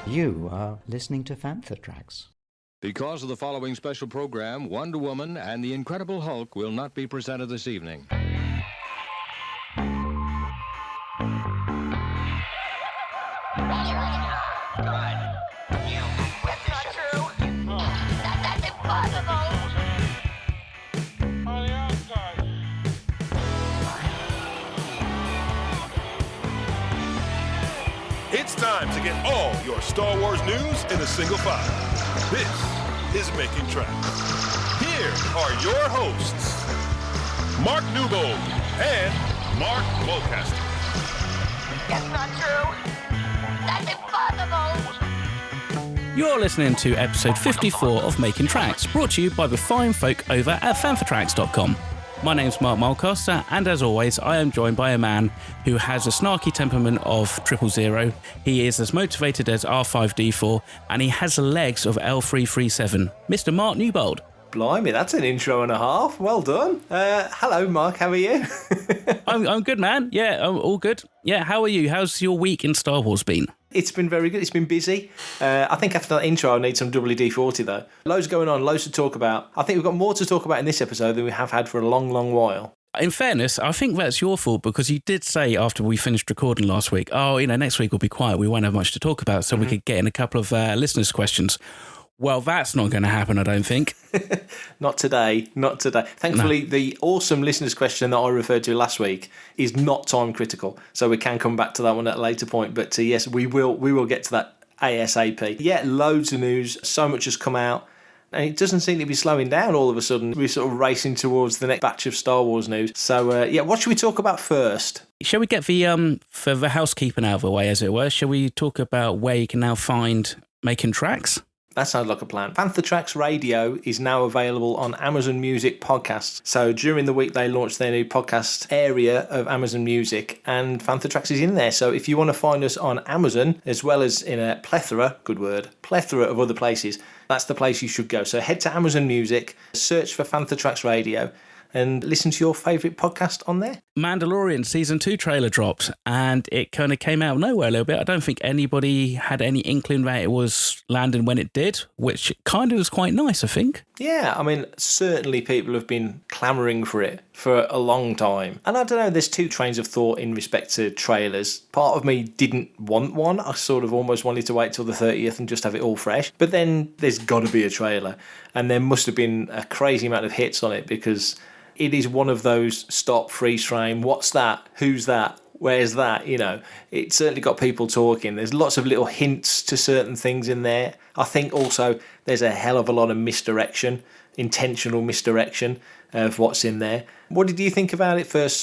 You are listening to Fantha Tracks. Because of the following special program, Wonder Woman and the Incredible Hulk will not be presented this evening. It's time to get all your Star Wars news in a single file. This is Making Tracks. Here are your hosts, Mark Newbold and Mark Mulcaster. That's not true. That's impossible. You're listening to episode 54 of Making Tracks, brought to you by the fine folk over at fanfortracks.com. My name's Mark Mulcaster, and as always, I am joined by a man who has a snarky temperament of 000. He is as motivated as R5D4, and he has the legs of L337. Mr. Mark Newbold. Blimey, that's an intro and a half. Well done. Hello, Mark. How are you? I'm good, man. Yeah, I'm all good. Yeah, how are you? How's your week in Star Wars been? It's been very good. It's been busy. I think after that intro, I need some WD-40, though. Loads going on, loads to talk about. I think we've got more to talk about in this episode than we have had for a long, long while. In fairness, I think that's your fault, because you did say after we finished recording last week, next week will be quiet. We won't have much to talk about, so we could get in a couple of listeners' questions. Well, that's not going to happen, I don't think. Not today. Thankfully, The awesome listener's question that I referred to last week is not time critical, so we can come back to that one at a later point. But yes, we will get to that ASAP. Yeah, loads of news. So much has come out. And it doesn't seem to be slowing down all of a sudden. We're sort of racing towards the next batch of Star Wars news. So, what should we talk about first? Shall we get for the housekeeping out of the way, as it were? Shall we talk about where you can now find Making Tracks? That sounds like a plan. Fantha Tracks Radio is now available on Amazon Music Podcasts. So during the week, they launched their new podcast area of Amazon Music, and Fantha Tracks is in there. So if you want to find us on Amazon, as well as in a plethora of other places, that's the place you should go. So head to Amazon Music, search for Fantha Tracks Radio, and listen to your favourite podcast on there. Mandalorian Season 2 trailer dropped, and it kind of came out of nowhere a little bit. I don't think anybody had any inkling that it was landing when it did, which kind of was quite nice, I think. Yeah, I mean, certainly people have been clamouring for it for a long time. And I don't know, there's two trains of thought in respect to trailers. Part of me didn't want one. I sort of almost wanted to wait till the 30th and just have it all fresh. But then there's got to be a trailer. And there must have been a crazy amount of hits on it, because it is one of those stop, freeze frame, what's that, who's that, where's that, It certainly got people talking. There's lots of little hints to certain things in there. I think also there's a hell of a lot of misdirection, intentional misdirection of what's in there. What did you think about it first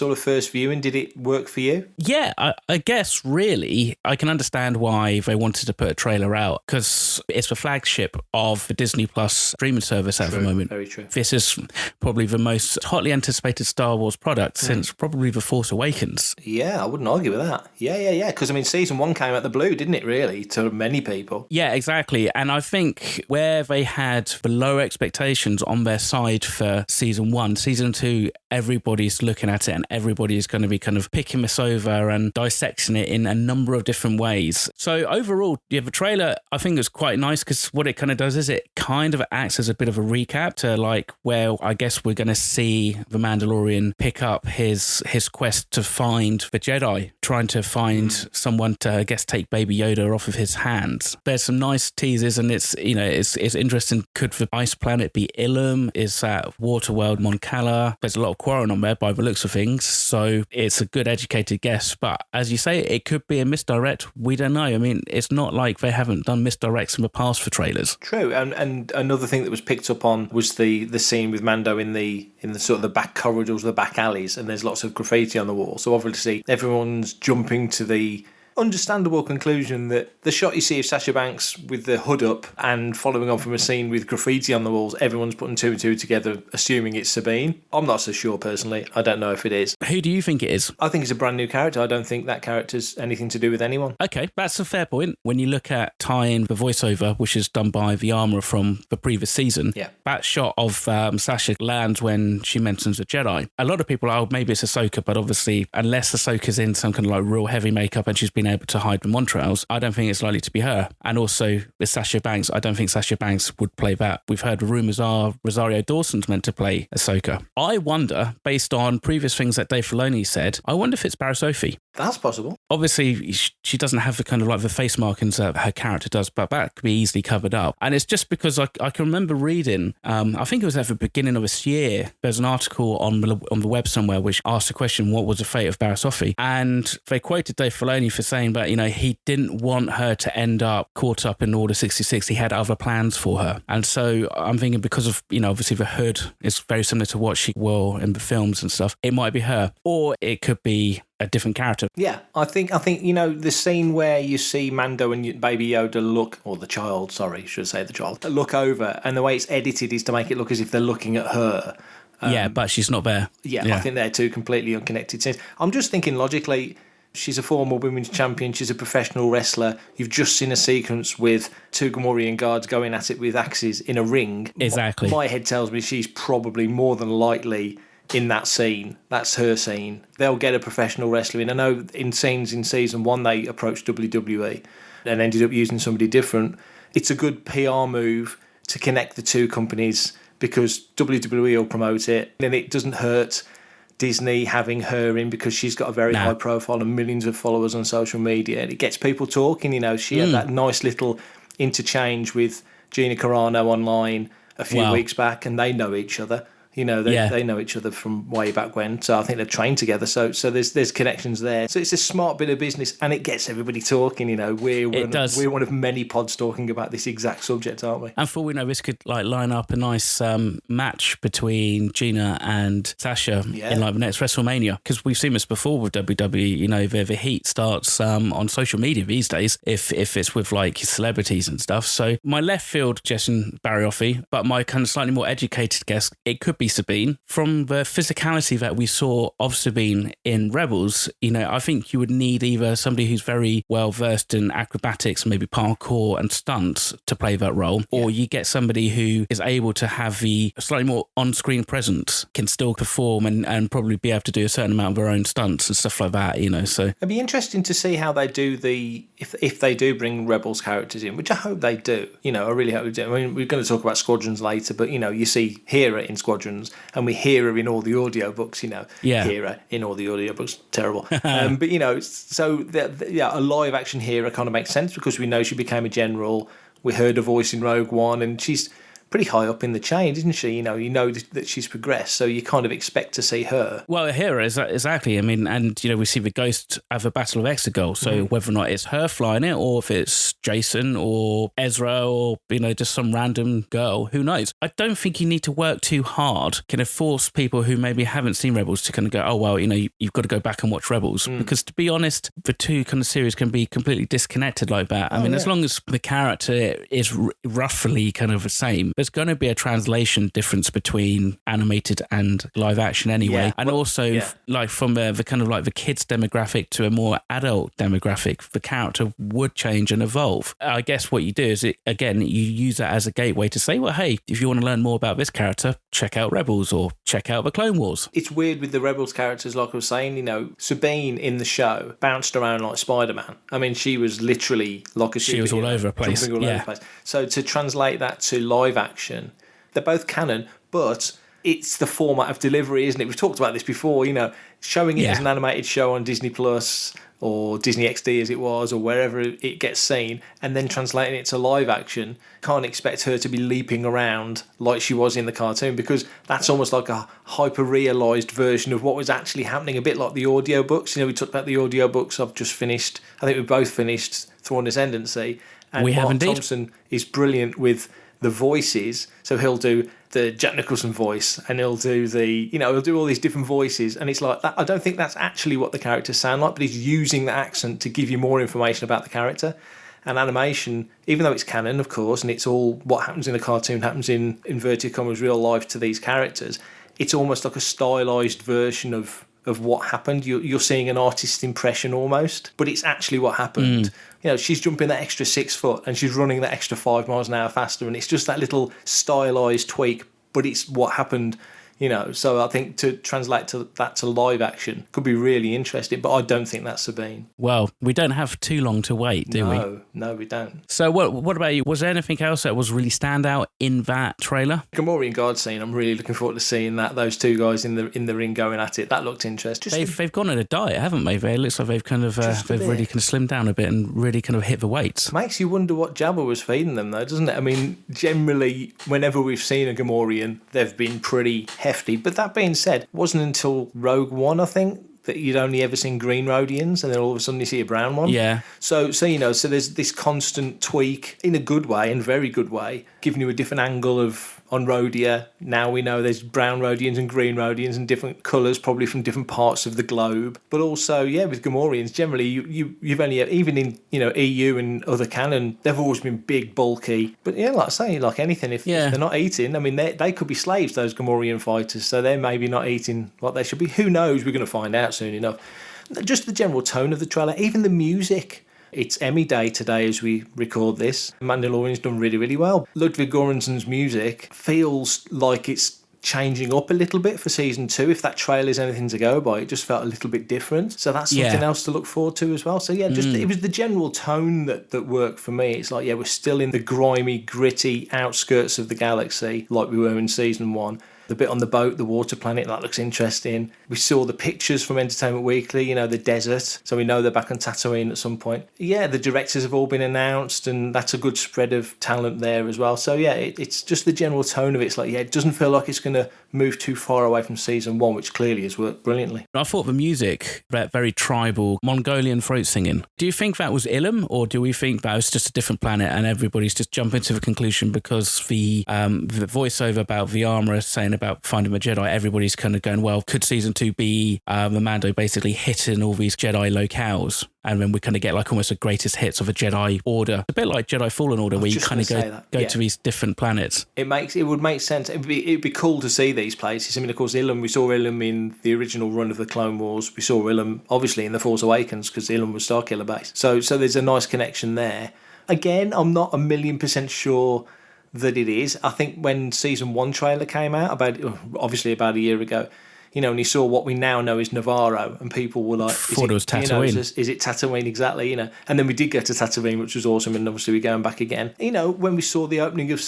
viewing? Did it work for you? Yeah, I guess really I can understand why they wanted to put a trailer out, because it's the flagship of the Disney Plus streaming service at the moment. Very true. This is probably the most hotly anticipated Star Wars product since probably The Force Awakens. Yeah, I wouldn't argue with that. Yeah. Because, Season 1 came out the blue, didn't it, really, to many people? Yeah, exactly. And I think where they had the low expectations on their side for Season 1, Season 2, everybody's looking at it and everybody's going to be kind of picking this over and dissecting it in a number of different ways. So overall, the trailer I think is quite nice, because what it kind of does is it kind of acts as a bit of a recap to where I guess we're going to see the Mandalorian pick up his quest to find the Jedi, trying to find someone to, I guess, take Baby Yoda off of his hands. There's some nice teasers, and it's interesting. Could the ice planet be Ilum? Is that Waterworld Mon Cala? There's a lot of Quarren on there by the looks of things, so it's a good educated guess. But as you say, it could be a misdirect. We don't know. It's not like they haven't done misdirects in the past for trailers. True. And another thing that was picked up on was the scene with Mando in the sort of the back corridors, the back alleys, and there's lots of graffiti on the wall. So obviously everyone's jumping to the understandable conclusion that the shot you see of Sasha Banks with the hood up and following on from a scene with graffiti on the walls, everyone's putting two and two together, assuming it's Sabine. I'm not so sure personally. I don't know if it is. Who do you think it is? I think it's a brand new character. I don't think that character's anything to do with anyone. Okay, that's a fair point. When you look at tying the voiceover, which is done by the armourer from the previous season, that shot of Sasha lands when she mentions a Jedi. A lot of people are, maybe it's Ahsoka, but obviously, unless Ahsoka's in some kind of real heavy makeup and she's been been able to hide the Montrals, I don't think it's likely to be her. And also with Sasha Banks, I don't think Sasha Banks would play that. We've heard rumours are Rosario Dawson's meant to play Ahsoka. I wonder, based on previous things that Dave Filoni said, I wonder if it's Barriss Offee. That's possible. Obviously, she doesn't have the kind of like the face markings that her character does, but that could be easily covered up. And it's just because I can remember reading, I think it was at the beginning of this year, there's an article on the web somewhere which asked the question, what was the fate of Barriss Offee? And they quoted Dave Filoni for saying that, he didn't want her to end up caught up in Order 66. He had other plans for her. And so I'm thinking because of, obviously the hood is very similar to what she wore in the films and stuff, it might be her. Or it could be a different character. Yeah, I think the scene where you see Mando and Baby Yoda look over, and the way it's edited is to make it look as if they're looking at her. But she's not there. Yeah, I think they're two completely unconnected scenes. I'm just thinking logically, she's a former women's champion, she's a professional wrestler. You've just seen a sequence with two Gamorrean guards going at it with axes in a ring. Exactly. My head tells me she's probably more than likely in that scene. That's her scene. They'll get a professional wrestler in. I know in scenes in season 1 they approached WWE and ended up using somebody different. It's a good PR move to connect the two companies because WWE will promote it, and it doesn't hurt Disney having her in because she's got a very high profile and millions of followers on social media, and it gets people talking. She had that nice little interchange with Gina Carano online a few weeks back, and they know each other. They know each other from way back when, so I think they've trained together. So there's connections there. So it's a smart bit of business, and it gets everybody talking. We're one of many pods talking about this exact subject, aren't we? And for we know, this could line up a nice match between Gina and Sasha in the next WrestleMania, because we've seen this before with WWE. The heat starts on social media these days if it's with celebrities and stuff. So my left field suggestion, Barriss Offee, but my kind of slightly more educated guess, it could be Sabine. From the physicality that we saw of Sabine in Rebels, I think you would need either somebody who's very well versed in acrobatics, maybe parkour and stunts to play that role, or you get somebody who is able to have the slightly more on-screen presence, can still perform and probably be able to do a certain amount of their own stunts and stuff like that, So it'd be interesting to see how they do if they do bring Rebels characters in, which I hope they do. I really hope they do. I mean, we're going to talk about Squadrons later, but you see Hera in Squadrons, and we hear her in all the audiobooks, Hera in all the audiobooks, terrible. A live action Hera kind of makes sense because we know she became a general. We heard her voice in Rogue One, and she's pretty high up in the chain, isn't she? You know that she's progressed, so you kind of expect to see her. Well, Hera, exactly. I mean, and we see the Ghost at the Battle of Exegol, so whether or not it's her flying it, or if it's Jason or Ezra or just some random girl, who knows? I don't think you need to work too hard, kind of force people who maybe haven't seen Rebels to kind of go, oh well, you've got to go back and watch Rebels, because to be honest, the two kind of series can be completely disconnected like that. As long as the character is roughly kind of the same, there's going to be a translation difference between animated and live action anyway. And also, from the kind of the kids demographic to a more adult demographic, the character would change and evolve. I guess what you do is, you use that as a gateway to say, well, hey, if you want to learn more about this character, check out Rebels or check out the Clone Wars. It's weird with the Rebels characters, like I was saying, Sabine in the show bounced around like Spider-Man. I mean, she was literally like a superhero. She was all over the place. All over the place. So to translate that to live action, they're both canon, but it's the format of delivery, isn't it? We've talked about this before, showing it as an animated show on Disney Plus or Disney XD as it was, or wherever it gets seen, and then translating it to live action. Can't expect her to be leaping around like she was in the cartoon, because that's almost like a hyper-realised version of what was actually happening, a bit like the audiobooks. We talked about the audiobooks. I've just finished, I think we both finished Thrawn Ascendancy, and we have Mark indeed. Thompson is brilliant with the voices, so he'll do the Jack Nicholson voice, and he'll do he'll do all these different voices, and it's like that. I don't think that's actually what the characters sound like, but he's using the accent to give you more information about the character. And animation, even though it's canon, of course, and it's all what happens in the cartoon happens in inverted commas real life to these characters, it's almost like a stylized version of what happened. You're seeing an artist's impression almost, but it's actually what happened. She's jumping that extra 6 foot and she's running that extra 5 miles an hour faster, and it's just that little stylized tweak, but it's what happened, So I think to translate that to live action could be really interesting, but I don't think that's Sabine. Well, we don't have too long to wait, do we? No, we don't. So what about you? Was there anything else that was really stand out in that trailer? Gamorrean guard scene, I'm really looking forward to seeing that. Those two guys in the ring going at it. That looked interesting. They've gone on a diet, haven't they? It looks like they've kind of they've really kind of slimmed down a bit and really kind of hit the weights. Makes you wonder what Jabba was feeding them, though, doesn't it? I mean, generally, whenever we've seen a Gamorrean, they've been pretty hefty. But that being said, it wasn't until Rogue One, I think, that you'd only ever seen green Rhodians, and then all of a sudden you see a brown one. Yeah. So there's this constant tweak in a good way and very good way, giving you a different angle on Rhodia. Now we know there's brown Rhodians and green Rhodians and different colours, probably from different parts of the globe. But also, with Gamorreans, generally you've only, even in EU and other canon, they've always been big, bulky. But like I say, like anything, if they're not eating, I mean, they could be slaves, those Gamorrean fighters. So they're maybe not eating what they should be. Who knows? We're going to find out soon enough. Just the general tone of the trailer, even the music. It's Emmy Day today as we record this. Mandalorian's done really, really well. Ludwig Göransson's music feels like it's changing up a little bit for season 2. If that trailer is anything to go by, it just felt a little bit different. So that's something else to look forward to as well. So it was the general tone that worked for me. It's like, we're still in the grimy, gritty outskirts of the galaxy like we were in season 1. The bit on the boat, the water planet, that looks interesting. We saw the pictures from Entertainment Weekly, the desert. So we know they're back on Tatooine at some point. Yeah, the directors have all been announced, and that's a good spread of talent there as well. So it's just the general tone of it. It's like, it doesn't feel like it's going to move too far away from season 1, which clearly has worked brilliantly. I thought the music, that very tribal Mongolian throat singing, do you think that was Ilum, or do we think that was just a different planet and everybody's just jumping to the conclusion because the voiceover about the armourer saying about finding a Jedi, everybody's kind of going, well, could season 2 be the Mando basically hitting all these Jedi locales? And then we kind of get like almost a greatest hits of a Jedi Order. A bit like Jedi Fallen Order, where you kind of go to these different planets. It would make sense. It'd be cool to see these places. I mean, of course, Ilum, we saw Ilum in the original run of the Clone Wars. We saw Ilum, obviously, in The Force Awakens, because Ilum was Starkiller base. So there's a nice connection there. Again, I'm not 1,000,000% sure that it is. I think when season 1 trailer came out, about a year ago, and you saw what we now know is Navarro, and people were like, thought it was Tatooine. Is it Tatooine exactly? And then we did get to Tatooine, which was awesome, and obviously we're going back again. When we saw the opening of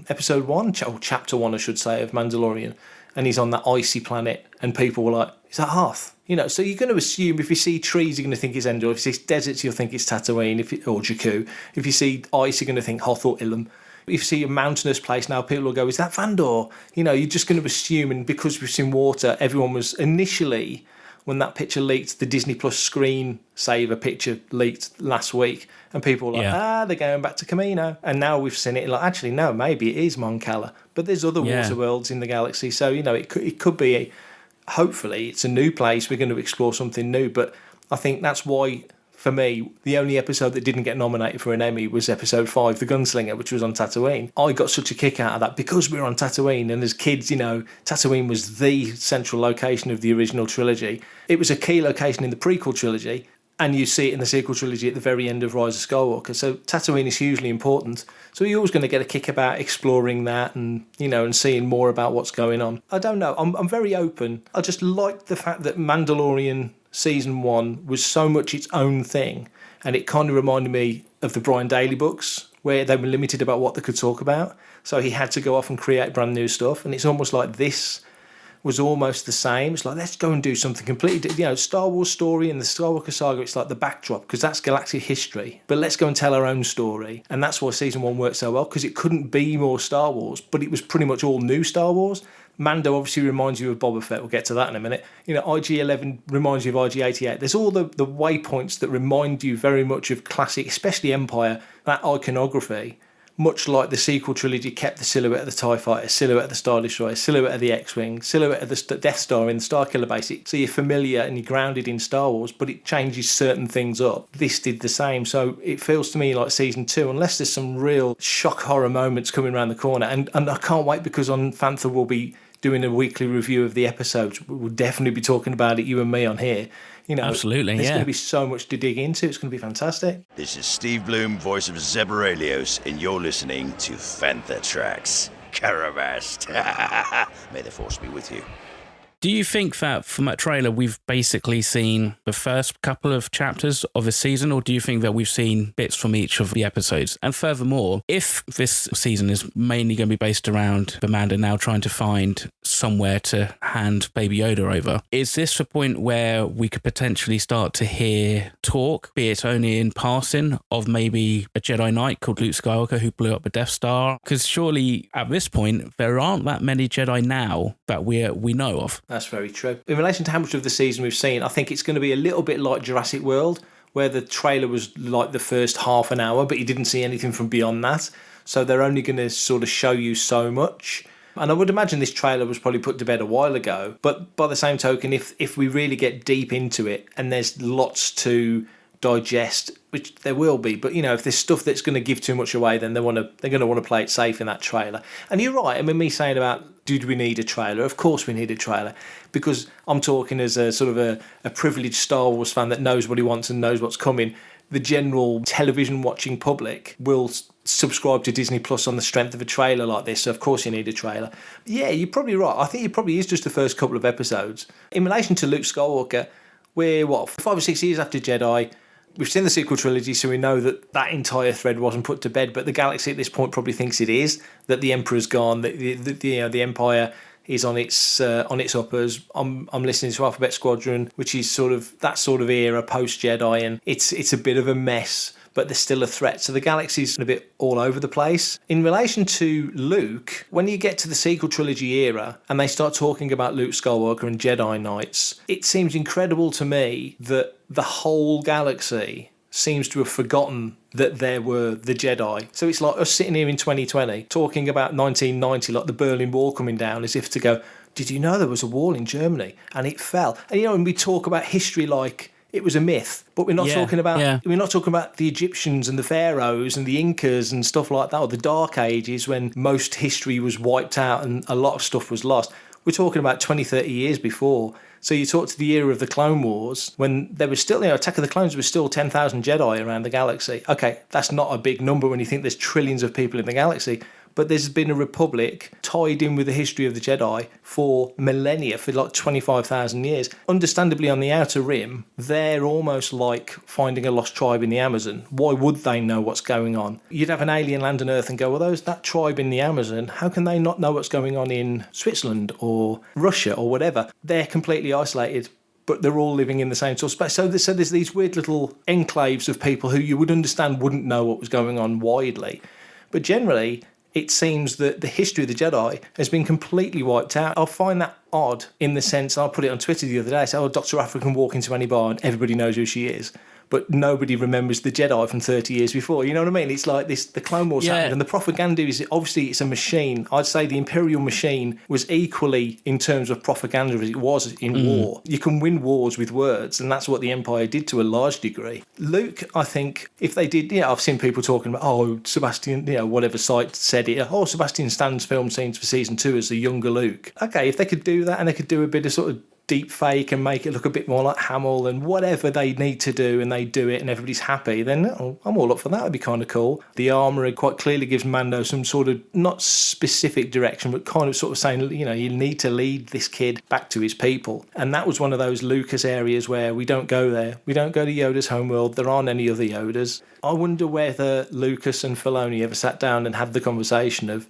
episode 1, chapter 1, I should say, of Mandalorian, and he's on that icy planet, and people were like, is that Hoth? So you're going to assume if you see trees, you're going to think it's Endor. If you see deserts, you'll think it's Tatooine or Jakku. If you see ice, you're going to think Hoth or Ilum. If you see a mountainous place now, people will go, is that Vandor? You're just going to assume, and because we've seen water, everyone was initially, when that picture leaked, the Disney Plus screen saver picture leaked last week, and people were like, they're going back to Camino. And now we've seen it, like, actually, no, maybe it is Mon Cala. But there's other water worlds in the galaxy, so, it could be, hopefully, it's a new place, we're going to explore something new, but I think that's why, for me, the only episode that didn't get nominated for an Emmy was episode 5, The Gunslinger, which was on Tatooine. I got such a kick out of that because we were on Tatooine, and as kids, Tatooine was the central location of the original trilogy. It was a key location in the prequel trilogy, and you see it in the sequel trilogy at the very end of Rise of Skywalker. So Tatooine is hugely important. So you're always going to get a kick about exploring that and, and seeing more about what's going on. I don't know. I'm very open. I just like the fact that Mandalorian season 1 was so much its own thing, and it kind of reminded me of the Brian Daley books, where they were limited about what they could talk about, so he had to go off and create brand new stuff. And it's almost like this was almost the same. It's like, let's go and do something completely Star Wars story and the Skywalker saga, it's like the backdrop, because that's galactic history, but let's go and tell our own story. And that's why season 1 worked so well, because it couldn't be more Star Wars, but it was pretty much all new Star Wars. Mando obviously reminds you of Boba Fett. We'll get to that in a minute. IG-11 reminds you of IG-88. There's all the waypoints that remind you very much of classic, especially Empire, that iconography, much like the sequel trilogy kept the silhouette of the TIE Fighter, silhouette of the Star Destroyer, silhouette of the X-Wing, silhouette of the Death Star in the Starkiller base. So you're familiar and you're grounded in Star Wars, but it changes certain things up. This did the same. So it feels to me like season 2, unless there's some real shock horror moments coming around the corner. And I can't wait, because on Fantha we'll be doing a weekly review of the episodes. We'll definitely be talking about it, you and me, on here. Absolutely, there's going to be so much to dig into. It's going to be fantastic. This is Steve Bloom, voice of Zeborelios, and you're listening to Fantha Tracks. Caravast. May the force be with you. Do you think that from that trailer we've basically seen the first couple of chapters of a season, or do you think that we've seen bits from each of the episodes? And furthermore, if this season is mainly going to be based around the Mando now trying to find somewhere to hand Baby Yoda over, is this the point where we could potentially start to hear talk, be it only in passing, of maybe a Jedi Knight called Luke Skywalker who blew up the Death Star? Because surely at this point there aren't that many Jedi now that we know of. That's very true. In relation to how much of the season we've seen, I think it's going to be a little bit like Jurassic World, where the trailer was like the first half an hour, but you didn't see anything from beyond that. So they're only going to sort of show you so much. And I would imagine this trailer was probably put to bed a while ago. But by the same token, if we really get deep into it and there's lots to digest, which there will be, but you know, if there's stuff that's going to give too much away, then they're going to want to play it safe in that trailer. And you're right. I mean, me saying about did we need a trailer? Of course we need a trailer, because I'm talking as a sort of a privileged Star Wars fan that knows what he wants and knows what's coming. The general television watching public will subscribe to Disney Plus on the strength of a trailer like this, so of course you need a trailer. Yeah, you're probably right. I think it probably is just the first couple of episodes. In relation to Luke Skywalker, we're 5 or 6 years after Jedi. We've seen the sequel trilogy, so we know that entire thread wasn't put to bed, but the galaxy at this point probably thinks it is, that the Emperor's gone, that the Empire is on its uppers. I'm listening to Alphabet Squadron, which is sort of that sort of era post-Jedi, and it's a bit of a mess, but there's still a threat. So the galaxy's a bit all over the place. In relation to Luke, when you get to the sequel trilogy era and they start talking about Luke Skywalker and Jedi Knights, it seems incredible to me that the whole galaxy seems to have forgotten that there were the Jedi. So it's like us sitting here in 2020 talking about 1990, like the Berlin Wall coming down, as if to go, did you know there was a wall in Germany and it fell? And you know, when we talk about history like it was a myth, but we're not talking about the Egyptians and the pharaohs and the Incas and stuff like that, or the Dark Ages when most history was wiped out and a lot of stuff was lost. We're talking about 20, 30 years before. So you talk to the era of the Clone Wars, when there was still, Attack of the Clones was still 10,000 Jedi around the galaxy. Okay, that's not a big number when you think there's trillions of people in the galaxy, but there's been a republic tied in with the history of the Jedi for millennia, for like 25,000 years. Understandably, on the Outer Rim, they're almost like finding a lost tribe in the Amazon. Why would they know what's going on? You'd have an alien land on Earth and go, well, that tribe in the Amazon, how can they not know what's going on in Switzerland or Russia or whatever? They're completely isolated, but they're all living in the same sort of space. So there's these weird little enclaves of people who you would understand wouldn't know what was going on widely. But generally, it seems that the history of the Jedi has been completely wiped out. I find that odd in the sense, I put it on Twitter the other day, I said, Dr. Aphra can walk into any bar and everybody knows who she is. But nobody remembers the Jedi from 30 years before. You know what I mean? It's like this, the Clone Wars happened, and the propaganda is, obviously it's a machine. I'd say the Imperial machine was equally, in terms of propaganda, as it was in war. You can win wars with words, and that's what the Empire did to a large degree. Luke, I think, if they did, I've seen people talking about, Sebastian, whatever site said it, Sebastian Stan's film scenes for season 2 as the younger Luke. Okay, if they could do that, and they could do a bit of sort of deep fake and make it look a bit more like Hamill and whatever they need to do, and they do it and everybody's happy, then I'm all up for that. It'd be kind of cool. The armourer quite clearly gives Mando some sort of, not specific direction, but kind of sort of saying, you need to lead this kid back to his people. And that was one of those Lucas areas where we don't go there. We don't go to Yoda's homeworld. There aren't any other Yodas. I wonder whether Lucas and Filoni ever sat down and had the conversation of,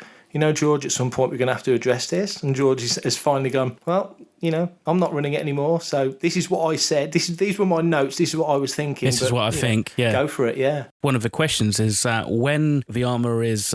George, at some point we're going to have to address this. And George has finally gone, well, I'm not running it anymore. So this is what I said. These were my notes. This is what I was thinking. This is what I think, yeah. Go for it, yeah. One of the questions is when the armor is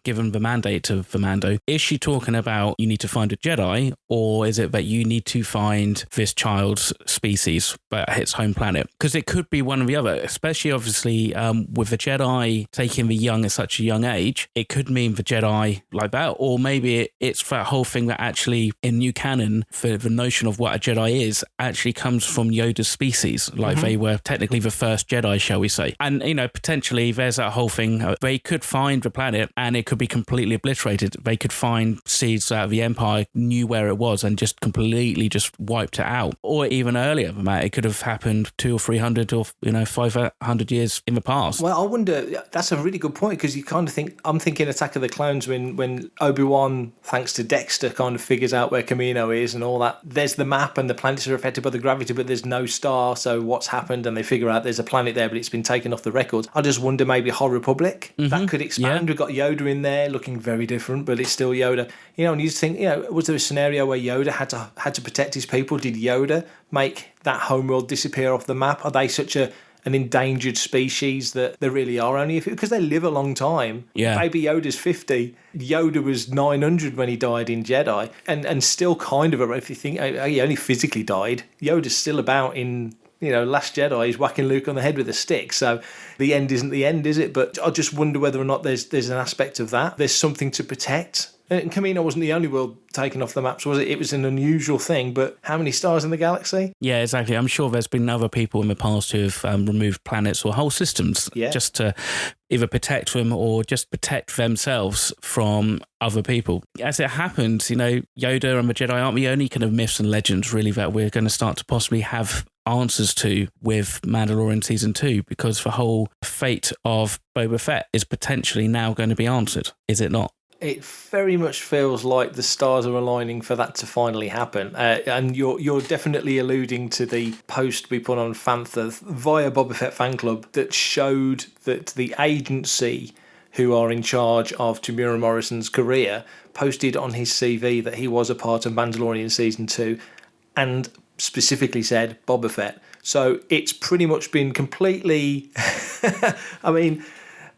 given the mandate to the Mando, is she talking about you need to find a Jedi, or is it that you need to find this child's species at its home planet? Because it could be one or the other, especially obviously with the Jedi taking the young at such a young age. It could mean the Jedi like that, or maybe it's that whole thing that actually in new canon for the notion of what a Jedi is actually comes from Yoda's species. Like they were technically the first Jedi, shall we say. And, potentially there's that whole thing. They could find the planet and it could be completely obliterated. They could find seeds that the Empire knew where it was and just completely just wiped it out. Or even earlier than that, it could have happened 200 or 300 or 500 years in the past. Well, I wonder, that's a really good point, because you kind of think, I'm thinking Attack of the Clones when Obi-Wan, thanks to Dexter, kind of figures out where Kamino is and all that. There's the map and the planets are affected by the gravity, but there's no star, so what's happened? And they figure out there's a planet there, but it's been taken off the records. I just wonder, maybe Whole Republic, that could expand. We've got Yoda in there looking very different, but it's still Yoda. And you just think, was there a scenario where Yoda had to protect his people? Did Yoda make that homeworld disappear off the map? Are they such an endangered species that there really are only because they live a long time? Yeah. Baby Yoda's 50. Yoda was 900 when he died in Jedi, and still kind of, if you think he only physically died, Yoda's still about in Last Jedi. He's whacking Luke on the head with a stick, so the end isn't the end, is it? But I just wonder whether or not there's an aspect of that. There's something to protect. And Kamino wasn't the only world taken off the maps, was it? It was an unusual thing, but how many stars in the galaxy? Yeah, exactly. I'm sure there's been other people in the past who have removed planets or whole systems just to either protect them or just protect themselves from other people. As it happens, Yoda and the Jedi aren't the only kind of myths and legends, really, that we're going to start to possibly have answers to with Mandalorian Season 2, because the whole fate of Boba Fett is potentially now going to be answered, is it not? It very much feels like the stars are aligning for that to finally happen. And you're definitely alluding to the post we put on Fantha via Boba Fett fan club that showed that the agency who are in charge of Tamura Morrison's career posted on his CV that he was a part of Mandalorian Season 2 and specifically said Boba Fett. So it's pretty much been completely...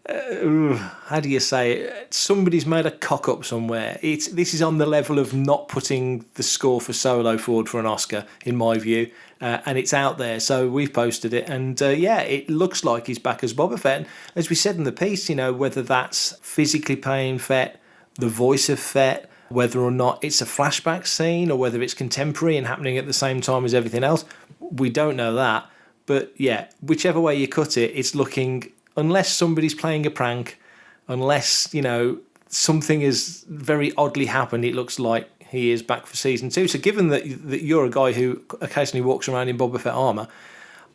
how do you say it? Somebody's made a cock up somewhere. This is on the level of not putting the score for Solo forward for an Oscar, in my view, and it's out there. So we've posted it, and it looks like he's back as Boba Fett. As we said in the piece, whether that's physically playing Fett, the voice of Fett, whether or not it's a flashback scene or whether it's contemporary and happening at the same time as everything else, we don't know that. But yeah, whichever way you cut it, it's looking... Unless somebody's playing a prank, unless, something has very oddly happened, it looks like he is back for Season 2. So given that you're a guy who occasionally walks around in Boba Fett armour,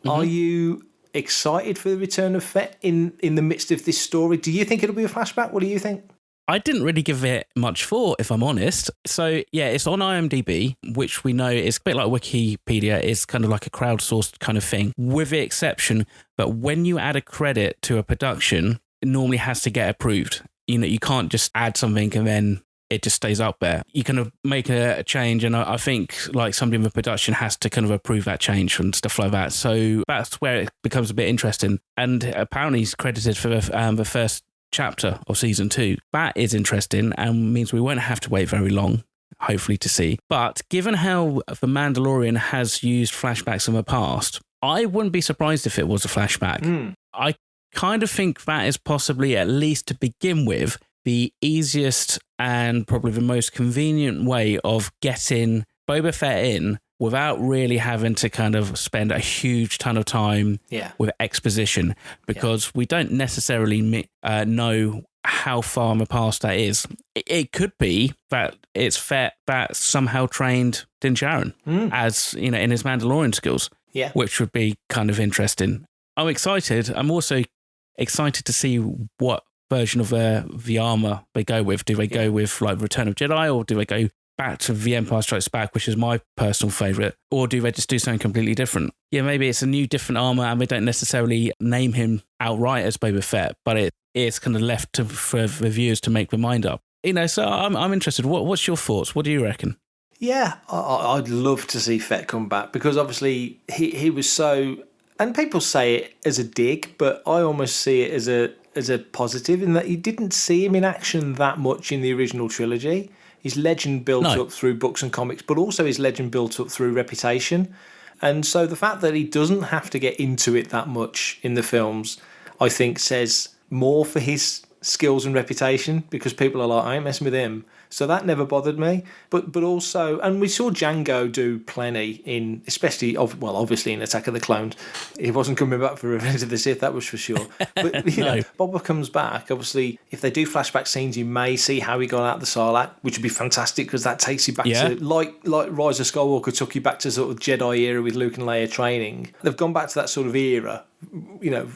are you excited for the return of Fett in the midst of this story? Do you think it'll be a flashback? What do you think? I didn't really give it much thought, if I'm honest. So, yeah, it's on IMDb, which we know is a bit like Wikipedia. It's kind of like a crowdsourced kind of thing, with the exception that when you add a credit to a production, it normally has to get approved. You can't just add something and then it just stays up there. You kind of make a change, and I think like somebody in the production has to kind of approve that change and stuff like that. So that's where it becomes a bit interesting. And apparently he's credited for the first chapter of Season 2. That is interesting and means we won't have to wait very long, hopefully, to see. But given how The Mandalorian has used flashbacks in the past, I wouldn't be surprised if it was a flashback. I kind of think that is possibly, at least to begin with, the easiest and probably the most convenient way of getting Boba Fett in without really having to kind of spend a huge ton of time with exposition, because we don't necessarily know how far in the past that is. It could be that it's Fett that somehow trained Din Djarin as, in his Mandalorian skills, which would be kind of interesting. I'm excited. I'm also excited to see what version of the armor they go with. Do they go with like Return of Jedi, or do they go back to The Empire Strikes Back, which is my personal favourite, or do they just do something completely different? Yeah, maybe it's a new, different armour and they don't necessarily name him outright as Boba Fett, but it's kind of left for the viewers to make their mind up. So I'm interested. What's your thoughts? What do you reckon? Yeah, I'd love to see Fett come back, because obviously he was so... And people say it as a dig, but I almost see it as a positive, in that you didn't see him in action that much in the original trilogy. His legend built up through books and comics, but also his legend built up through reputation. And so the fact that he doesn't have to get into it that much in the films, I think says more for his skills and reputation, because people are like, I ain't messing with him. So that never bothered me. But also, and we saw Django do plenty in, especially, obviously in Attack of the Clones. He wasn't coming back for Revenge of the Sith, that was for sure. But, you know, Boba comes back. Obviously, if they do flashback scenes, you may see how he got out of the Sarlacc, which would be fantastic, because that takes you back to, like Rise of Skywalker took you back to sort of Jedi era with Luke and Leia training. They've gone back to that sort of era, you know,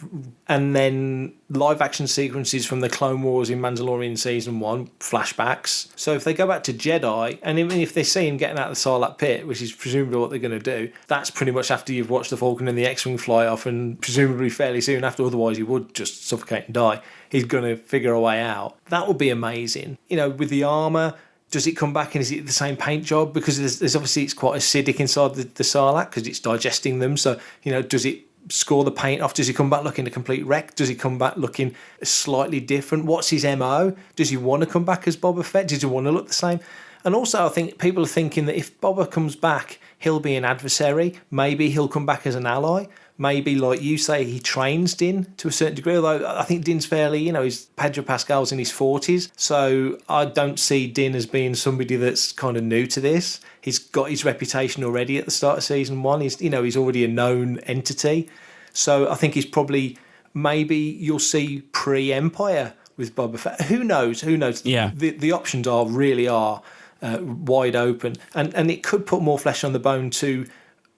and then live action sequences from the Clone Wars in Mandalorian Season 1, flashbacks. So if they go back to Jedi, and even if they see him getting out of the Sarlacc pit, which is presumably what they're going to do, that's pretty much after you've watched the Falcon and the X-Wing fly off, and presumably fairly soon after, otherwise he would just suffocate and die. He's going to figure a way out. That would be amazing. You know, with the armour, does it come back and is it the same paint job? Because there's obviously, it's quite acidic inside the Sarlacc because it's digesting them. So, you know, does it score the paint off? Does he come back looking a complete wreck? Does he come back looking slightly different? What's his MO? Does he want to come back as Boba Fett? Does he want to look the same? And also, I think people are thinking that if Boba comes back, he'll be an adversary. Maybe he'll come back as an ally. Maybe, like you say, he trains Din to a certain degree, although I think Din's fairly, you know, he's Pedro Pascal's in his 40s, so I don't see Din as being somebody that's kind of new to this. He's got his reputation already at the start of Season 1. He's already a known entity. So I think he's probably, maybe you'll see pre-Empire with Boba Fett. Who knows? Yeah. The options really are wide open. And it could put more flesh on the bone to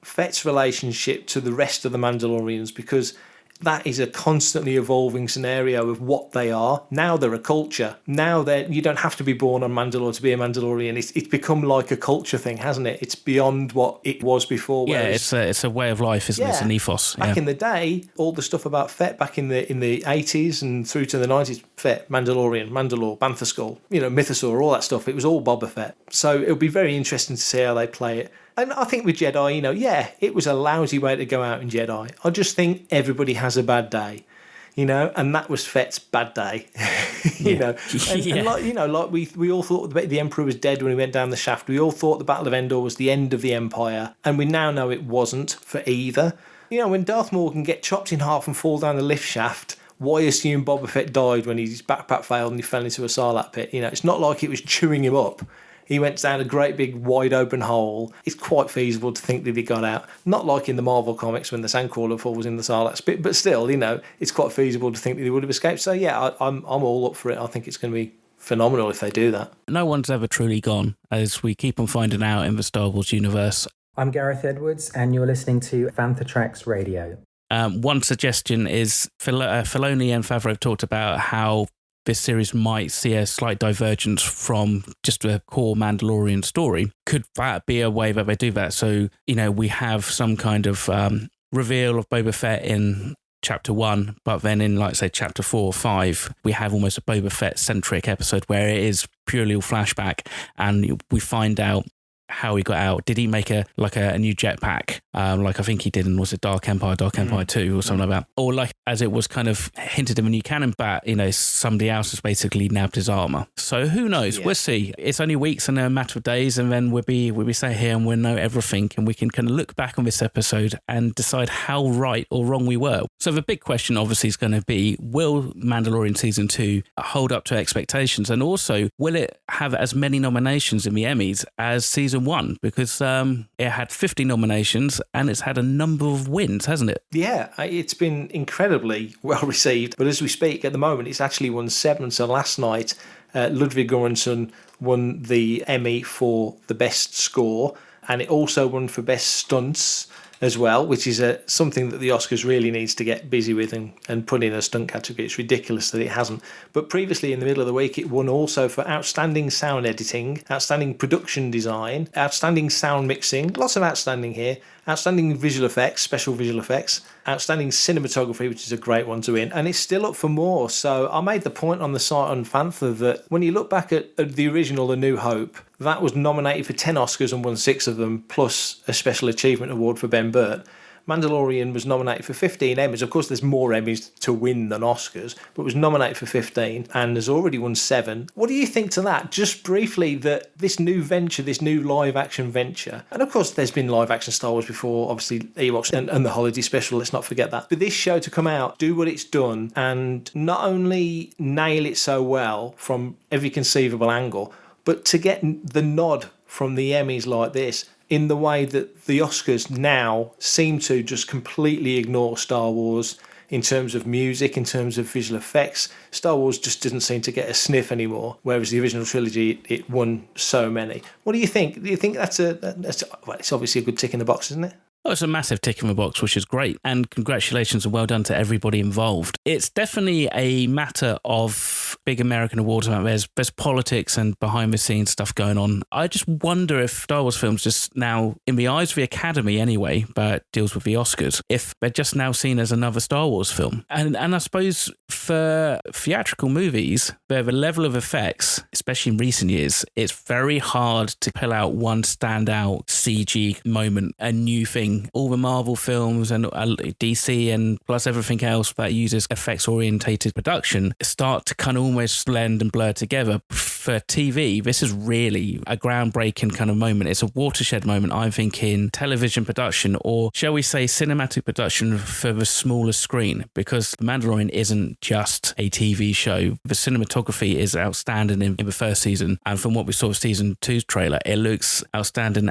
Fett's relationship to the rest of the Mandalorians, because that is a constantly evolving scenario of what they are. Now they're a culture. Now you don't have to be born on Mandalore to be a Mandalorian. It's become like a culture thing, hasn't it? It's beyond what it was before. Yeah, it's a way of life, isn't it? It's an ethos. Back in the day, all the stuff about Fett back in the 80s and through to the 90s, Fett, Mandalorian, Mandalore, Bantha Skull, you know, Mythosaur, all that stuff, it was all Boba Fett. So it'll be very interesting to see how they play it. And I think with Jedi, you know, yeah, it was a lousy way to go out in Jedi. I just think everybody has a bad day, you know, and that was Fett's bad day, you know. And like, you know, like we all thought the Emperor was dead when he went down the shaft. We all thought the Battle of Endor was the end of the Empire, and we now know it wasn't for either. You know, when Darth Maul can get chopped in half and fall down a lift shaft, why assume Boba Fett died when his backpack failed and he fell into a Sarlacc pit? You know, it's not like it was chewing him up. He went down a great big wide open hole. It's quite feasible to think that he got out. Not like in the Marvel comics when the Sandcrawler falls in the Sarlacc pit, but still, you know, it's quite feasible to think that he would have escaped. So yeah, I'm all up for it. I think it's going to be phenomenal if they do that. No one's ever truly gone, as we keep on finding out in the Star Wars universe. I'm Gareth Edwards, and you're listening to Fantha Tracks Radio. One suggestion is Filoni and Favreau talked about how this series might see a slight divergence from just a core Mandalorian story. Could that be a way that they do that? So, you know, we have some kind of reveal of Boba Fett in Chapter 1, but then in, like, say, Chapter 4 or 5, we have almost a Boba Fett-centric episode where it is purely all flashback, and we find out how he got out. Did he make a new jetpack, like I think he did in, was it Dark Empire 2 or something like that? Or like, as it was kind of hinted in the new canon, but, you know, somebody else has basically nabbed his armor. So who knows? We'll see. It's only weeks and a matter of days, and then we'll be sat here and we'll know everything, and we can kind of look back on this episode and decide how right or wrong we were. So the big question obviously is going to be, will Mandalorian Season 2 hold up to expectations? And also, will it have as many nominations in the Emmys as Season 1? Because it had 50 nominations and it's had a number of wins, hasn't it? Yeah, it's been incredibly well received. But as we speak at the moment, it's actually won 7. So last night, Ludwig Göransson won the Emmy for the best score, and it also won for best stunts as well, which is something that the Oscars really needs to get busy with and put in a stunt category. It's ridiculous that it hasn't. But previously, in the middle of the week, it won also for outstanding sound editing, outstanding production design, outstanding sound mixing, lots of outstanding here, outstanding visual effects, special visual effects, outstanding cinematography, which is a great one to win, and it's still up for more. So I made the point on the site on Fantha that when you look back at the original A New Hope, that was nominated for 10 Oscars and won 6 of them, plus a Special Achievement Award for Ben Burt. Mandalorian was nominated for 15 Emmys. Of course, there's more Emmys to win than Oscars, but was nominated for 15 and has already won 7. What do you think to that? Just briefly, that this new venture, this new live-action venture, and of course there's been live-action Star Wars before, obviously Ewoks and the holiday special, let's not forget that. But this show to come out, do what it's done, and not only nail it so well from every conceivable angle, but to get the nod from the Emmys like this, in the way that the Oscars now seem to just completely ignore Star Wars in terms of music, in terms of visual effects. Star Wars just doesn't seem to get a sniff anymore, whereas the original trilogy, it won so many. What do you think? Do you think that's well, it's obviously a good tick in the box, isn't it? Oh, it's a massive tick in the box, which is great. And congratulations and well done to everybody involved. It's definitely a matter of big American awards. There's politics and behind the scenes stuff going on. I just wonder if Star Wars films just now, in the eyes of the Academy anyway, but deals with the Oscars, if they're just now seen as another Star Wars film. And I suppose for theatrical movies, where the level of effects, especially in recent years, it's very hard to pull out one standout CG moment, a new thing. All the Marvel films and DC and plus everything else that uses effects orientated production start to kind of almost blend and blur together. For TV, this is really a groundbreaking kind of moment. It's a watershed moment, I think, in television production, or shall we say cinematic production for the smaller screen, because The Mandalorian isn't just a TV show. The cinematography is outstanding in the first season, and from what we saw of season 2's trailer, it looks outstanding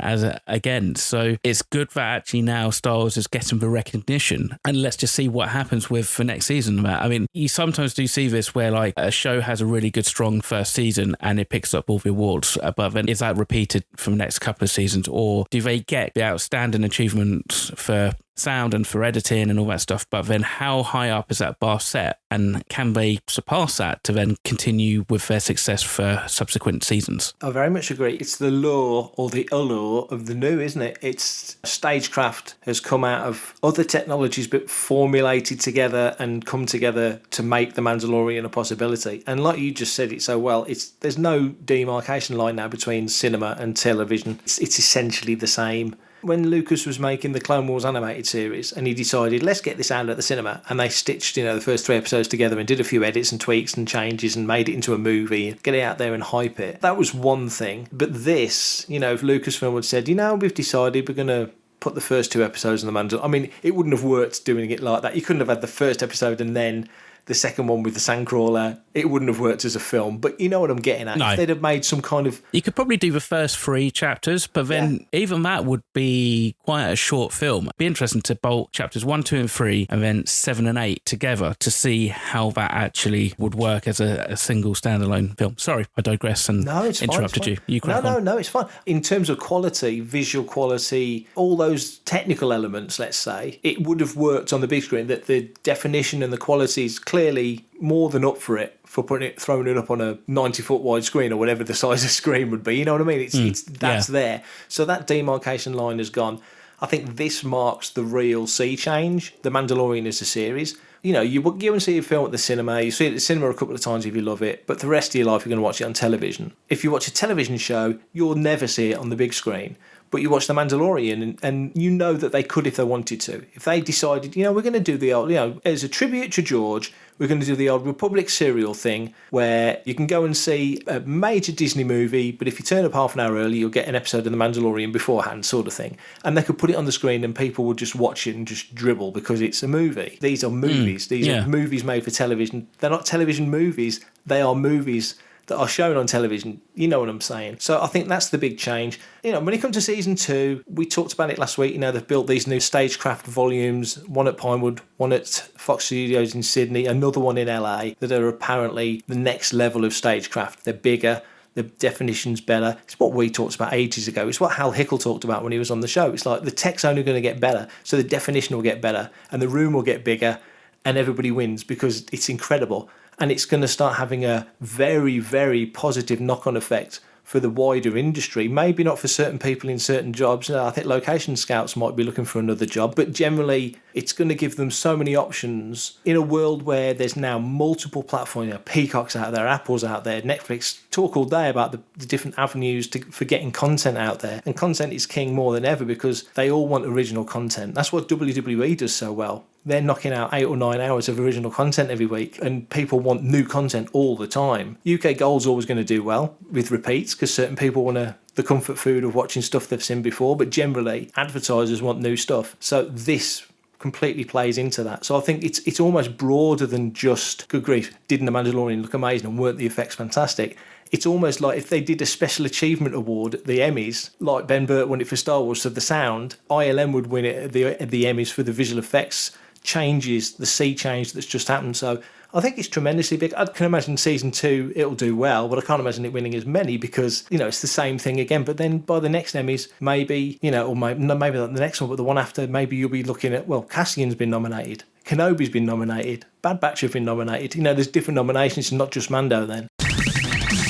again. So it's good that actually now Star Wars is getting the recognition, and let's just see what happens with the next season. I mean, you sometimes do see this where like a show has a really good strong first season and it picks up all the awards, but then is that repeated from the next couple of seasons, or do they get the outstanding achievement for sound and for editing and all that stuff, but then how high up is that bar set, and can they surpass that to then continue with their success for subsequent seasons? I very much agree. It's the lure or the allure of the new, isn't it? It's stagecraft has come out of other technologies but formulated together and come together to make The Mandalorian a possibility. And like you just said it so well, there's no demarcation line now between cinema and television. It's essentially the same. When Lucas was making the Clone Wars animated series and he decided, let's get this out at the cinema, and they stitched, the first 3 episodes together and did a few edits and tweaks and changes and made it into a movie, get it out there and hype it. That was one thing. But this, if Lucasfilm had said, we've decided we're going to put the first 2 episodes in the Mandalorian. I mean, it wouldn't have worked doing it like that. You couldn't have had the first episode and then the second one with the Sandcrawler. It wouldn't have worked as a film, but you know what I'm getting at. No. If they'd have made some kind of... You could probably do the first 3 chapters, but then even that would be quite a short film. It'd be interesting to bolt chapters 1, 2 and 3 and then 7 and 8 together to see how that actually would work as a single standalone film. Sorry, I digress and interrupted you. You crack on. No, it's fine. In terms of quality, visual quality, all those technical elements, let's say, it would have worked on the big screen. That the definition and the quality is clearly more than up for it, for throwing it up on a 90-foot wide screen or whatever the size of screen would be. You know what I mean? That's there. So that demarcation line has gone. I think this marks the real sea change. The Mandalorian is a series. You go and see a film at the cinema. You see it at the cinema a couple of times if you love it, but the rest of your life you're going to watch it on television. If you watch a television show, you'll never see it on the big screen. But you watch The Mandalorian and you know that they could if they wanted to. If they decided, we're going to do the old, as a tribute to George, we're going to do the old Republic serial thing where you can go and see a major Disney movie, but if you turn up half an hour early, you'll get an episode of The Mandalorian beforehand, sort of thing. And they could put it on the screen and people would just watch it and just dribble because it's a movie. These are movies. These are movies made for television. They're not television movies. They are movies that are shown on television. You know what I'm saying? So I think that's the big change. When it comes to season 2, we talked about it last week. They've built these new stagecraft volumes, one at Pinewood, one at Fox Studios in Sydney, another one in LA, that are apparently the next level of stagecraft. They're bigger, the definition's better. It's what we talked about ages ago. It's what Hal Hickel talked about when he was on the show. It's like the tech's only going to get better, so the definition will get better, and the room will get bigger, and everybody wins because it's incredible. And it's going to start having a very, very positive knock-on effect for the wider industry. Maybe not for certain people in certain jobs. I think location scouts might be looking for another job, but generally it's going to give them so many options in a world where there's now multiple platforms. Peacock's out there, Apple's out there, Netflix. Talk all day about the different avenues for getting content out there. And content is king more than ever because they all want original content. That's what WWE does so well. They're knocking out 8 or 9 hours of original content every week, and people want new content all the time. UK Gold's always going to do well with repeats because certain people want the comfort food of watching stuff they've seen before, but generally advertisers want new stuff. So this completely plays into that. So I think it's almost broader than just, good grief, didn't The Mandalorian look amazing and weren't the effects fantastic? It's almost like if they did a special achievement award at the Emmys, like Ben Burt won it for Star Wars for the sound, ILM would win it at the Emmys for the visual effects changes, the sea change that's just happened. So I think it's tremendously big. I can imagine season 2 it'll do well, but I can't imagine it winning as many because, it's the same thing again. But then by the next Emmys, maybe, or maybe not the next one, but the one after, maybe you'll be looking at, Cassian's been nominated, Kenobi's been nominated, Bad Batch have been nominated. There's different nominations, not just Mando then.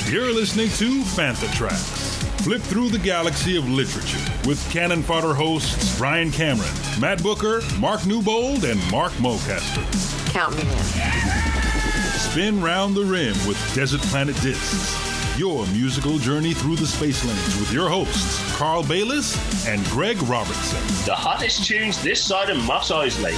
You're listening to Fantha Tracks. Flip through the galaxy of literature with Cannon Fodder hosts Ryan Cameron, Matt Booker, Mark Newbold, and Mark Mulcaster. Count me in. Spin round the rim with Desert Planet Discs. Your musical journey through the space lanes with your hosts, Carl Bayless and Greg Robertson. The hottest tunes this side of Mos Eisley.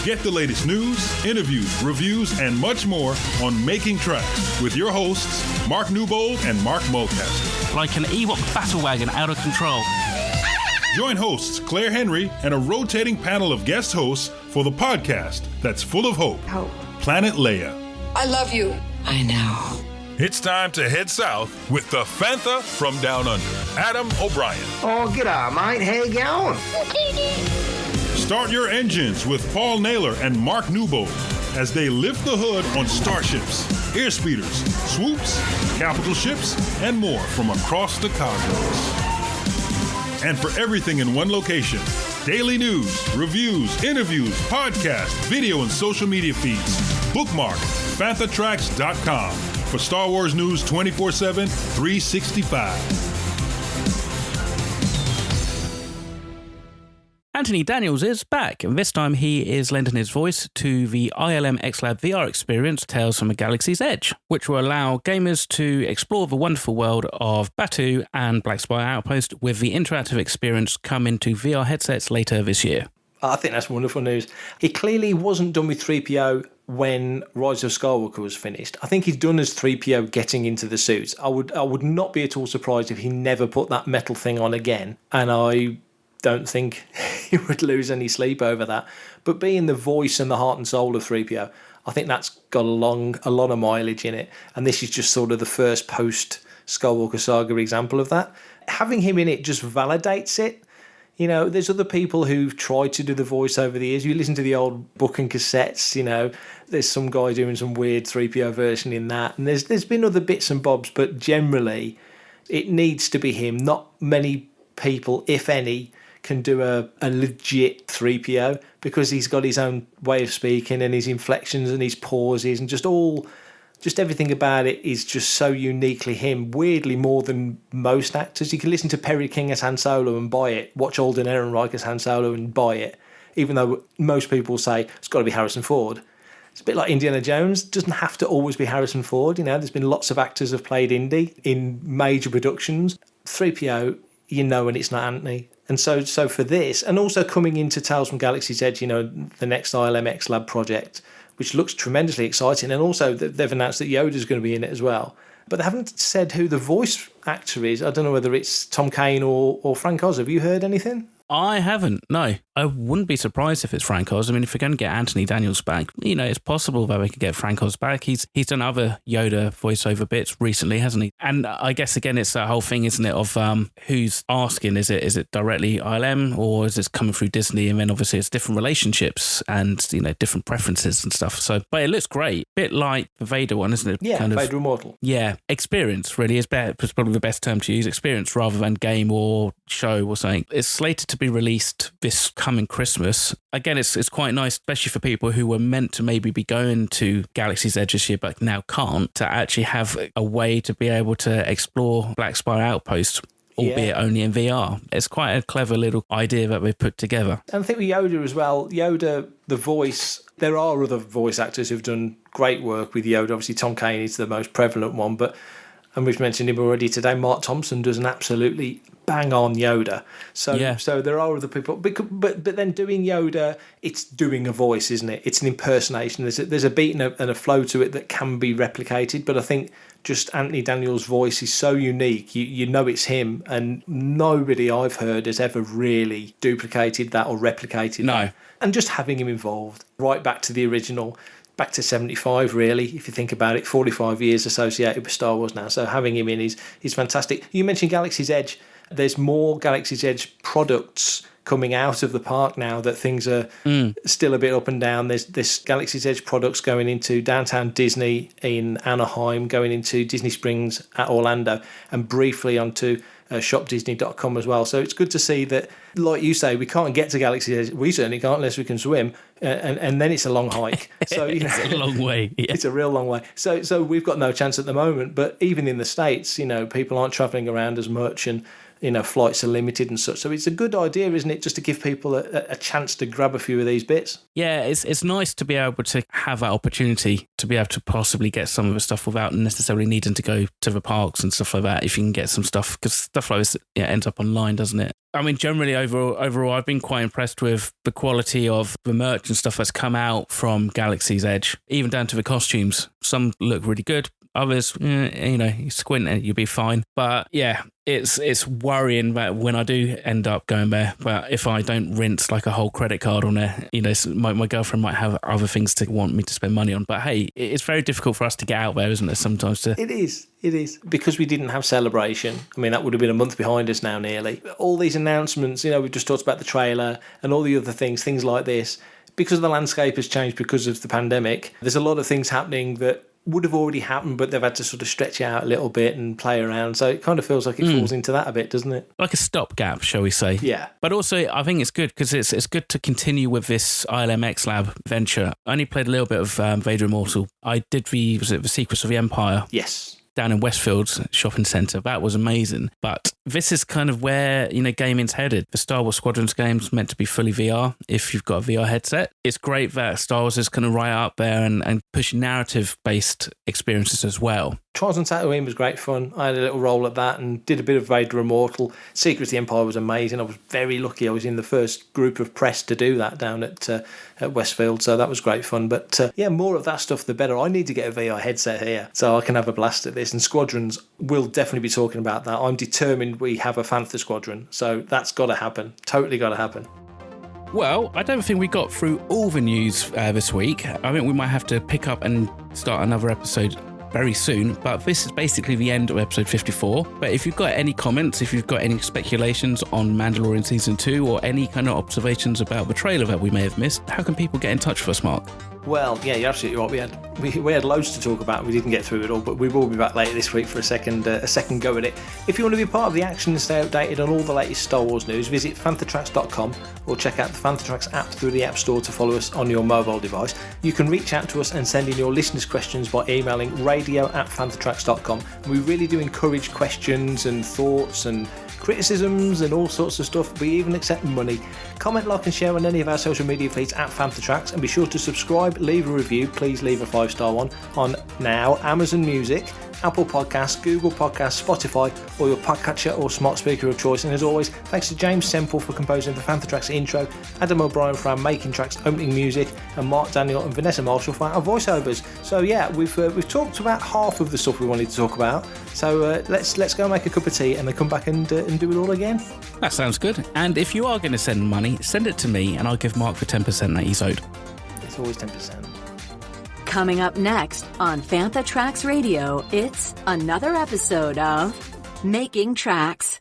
Get the latest news, interviews, reviews, and much more on Making Tracks with your hosts, Mark Newbold and Mark Mulcaster. Like an Ewok battle wagon out of control. Join hosts Claire Henry and a rotating panel of guest hosts for the podcast that's full of hope. Planet Leia. I love you. I know. It's time to head south with the Fantha from Down Under, Adam O'Brien. Oh, g'day, mate. How you going? Start your engines with Paul Naylor and Mark Newbold as they lift the hood on starships, airspeeders, swoops, capital ships, and more from across the cosmos. And for everything in one location, daily news, reviews, interviews, podcasts, video, and social media feeds. Bookmark fanthatracks.com for Star Wars news 24/7, 365. Anthony Daniels is back, and this time he is lending his voice to the ILM XLab VR experience, Tales from a Galaxy's Edge, which will allow gamers to explore the wonderful world of Batuu and Black Spire Outpost with the interactive experience coming to VR headsets later this year. I think that's wonderful news. He clearly wasn't done with 3PO when Rise of Skywalker was finished. I think he's done as 3PO getting into the suits. I would not be at all surprised if he never put that metal thing on again, and I don't think he would lose any sleep over that. But being the voice and the heart and soul of 3PO, I think that's got a lot of mileage in it. And this is just sort of the first post-Skywalker saga example of that. Having him in it just validates it. There's other people who've tried to do the voice over the years. You listen to the old book and cassettes, there's some guy doing some weird 3PO version in that. And there's been other bits and bobs, but generally it needs to be him. Not many people, if any, can do a legit 3PO because he's got his own way of speaking and his inflections and his pauses and just everything about it is just so uniquely him, weirdly more than most actors. You can listen to Perry King as Han Solo and buy it, watch Alden Ehrenreich as Han Solo and buy it, even though most people say it's got to be Harrison Ford. It's a bit like Indiana Jones. It doesn't have to always be Harrison Ford. There's been lots of actors have played Indy in major productions. 3PO, and it's not Anthony. And so for this, and also coming into Tales from Galaxy's Edge, the next ILM XLab project, which looks tremendously exciting. And also they've announced that Yoda's going to be in it as well. But they haven't said who the voice actor is. I don't know whether it's Tom Kane or Frank Oz. Have you heard anything? I haven't, no. I wouldn't be surprised if it's Frank Oz. I mean, if we're going to get Anthony Daniels back, it's possible that we could get Frank Oz back. He's done other Yoda voiceover bits recently, hasn't he? And I guess, again, it's that whole thing, isn't it, of who's asking? Is it directly ILM or is it coming through Disney? And then obviously it's different relationships and, different preferences and stuff. So, but it looks great. Bit like the Vader one, isn't it? Yeah, Vader Immortal. Yeah, experience really is probably the best term to use, experience rather than game or show or something. It's slated to be released this coming Christmas. Again, it's quite nice, especially for people who were meant to maybe be going to Galaxy's Edge this year, but now can't, to actually have a way to be able to explore Black Spire Outpost, albeit only in VR. It's quite a clever little idea that we've put together. And I think with Yoda as well, Yoda, the voice, there are other voice actors who've done great work with Yoda. Obviously, Tom Kane is the most prevalent one, and we've mentioned him already today, Mark Thompson does an absolutely bang-on Yoda. So there are other people. But then doing Yoda, it's doing a voice, isn't it? It's an impersonation. There's a beat and a flow to it that can be replicated, but I think just Anthony Daniels' voice is so unique. You know it's him, and nobody I've heard has ever really duplicated that or replicated that. And just having him involved, right back to the original, back to 75 really, if you think about it, 45 years associated with Star Wars now. So having him in is fantastic. You mentioned Galaxy's Edge. There's more Galaxy's Edge products coming out of the park now that things are still a bit up and down. There's this Galaxy's Edge products going into downtown Disney in Anaheim, going into Disney Springs at Orlando, and briefly onto shopdisney.com as well. So it's good to see that, like you say, we can't get to Galaxy's Edge. We certainly can't unless we can swim, and then it's a long hike. So it's a long way. Yeah. It's a real long way. So we've got no chance at the moment. But even in the States, people aren't travelling around as much, and flights are limited and such. So it's a good idea, isn't it, just to give people a chance to grab a few of these bits? Yeah, it's nice to be able to have that opportunity to be able to possibly get some of the stuff without necessarily needing to go to the parks and stuff like that, if you can get some stuff, because stuff like this ends up online, doesn't it? I mean, generally, overall, I've been quite impressed with the quality of the merch and stuff that's come out from Galaxy's Edge, even down to the costumes. Some look really good. Others, you squint and you'll be fine. But yeah, it's worrying that when I do end up going there, but if I don't rinse like a whole credit card on there, my girlfriend might have other things to want me to spend money on. But hey, it's very difficult for us to get out there, isn't it, sometimes? It is. Because we didn't have Celebration. I mean, that would have been a month behind us now, nearly. All these announcements, we've just talked about the trailer and all the other things like this. Because the landscape has changed because of the pandemic, there's a lot of things happening that would have already happened, but they've had to sort of stretch out a little bit and play around. So it kind of feels like it falls into that a bit, doesn't it? Like a stopgap, shall we say? Yeah. But also, I think it's good because it's good to continue with this ILMX Lab venture. I only played a little bit of Vader Immortal. I did the Secrets of the Empire? Yes. Down in Westfield's shopping centre. That was amazing. But this is kind of where, gaming's headed. The Star Wars Squadrons game's meant to be fully VR if you've got a VR headset. It's great that Star Wars is kind of right up there and push narrative-based experiences as well. Trials on Tatooine was great fun. I had a little roll at that and did a bit of Vader Immortal. Secrets of the Empire was amazing. I was very lucky. I was in the first group of press to do that down at Westfield, so that was great fun. But more of that stuff, the better. I need to get a VR headset here so I can have a blast at this. And Squadrons, we'll definitely be talking about that. I'm determined we have a Panther Squadron, so that's got to happen. Totally got to happen. Well, I don't think we got through all the news this week. I think we might have to pick up and start another episode very soon, but this is basically the end of episode 54. But if you've got any comments, if you've got any speculations on Mandalorian Season 2 or any kind of observations about the trailer that we may have missed, how can people get in touch with us, Mark? Well, yeah, you're absolutely right. We had loads to talk about. We didn't get through it all, but we will be back later this week for a second go at it. If you want to be part of the action and stay updated on all the latest Star Wars news, visit fanthatracks.com or check out the Fanthatracks app through the App Store to follow us on your mobile device. You can reach out to us and send in your listeners' questions by emailing radio@fanthatracks.com. We really do encourage questions and thoughts and criticisms and all sorts of stuff. We even accept money. Comment, like and share on any of our social media feeds at Fanthatracks, and be sure to subscribe, leave a review. Please leave a 5-star one on now Amazon Music, Apple Podcasts, Google Podcasts, Spotify, or your podcatcher or smart speaker of choice. And as always, thanks to James Semple for composing the Fanthatracks intro, Adam O'Brien for our Making Tracks opening music, and Mark Daniel and Vanessa Marshall for our voiceovers. So yeah, we've talked about half of the stuff we wanted to talk about. So let's go make a cup of tea and then come back and do it all again. That sounds good. And if you are going to send money, send it to me, and I'll give Mark the 10% that he's owed. It's always 10%. Coming up next on Fanthatracks Radio, it's another episode of Making Tracks.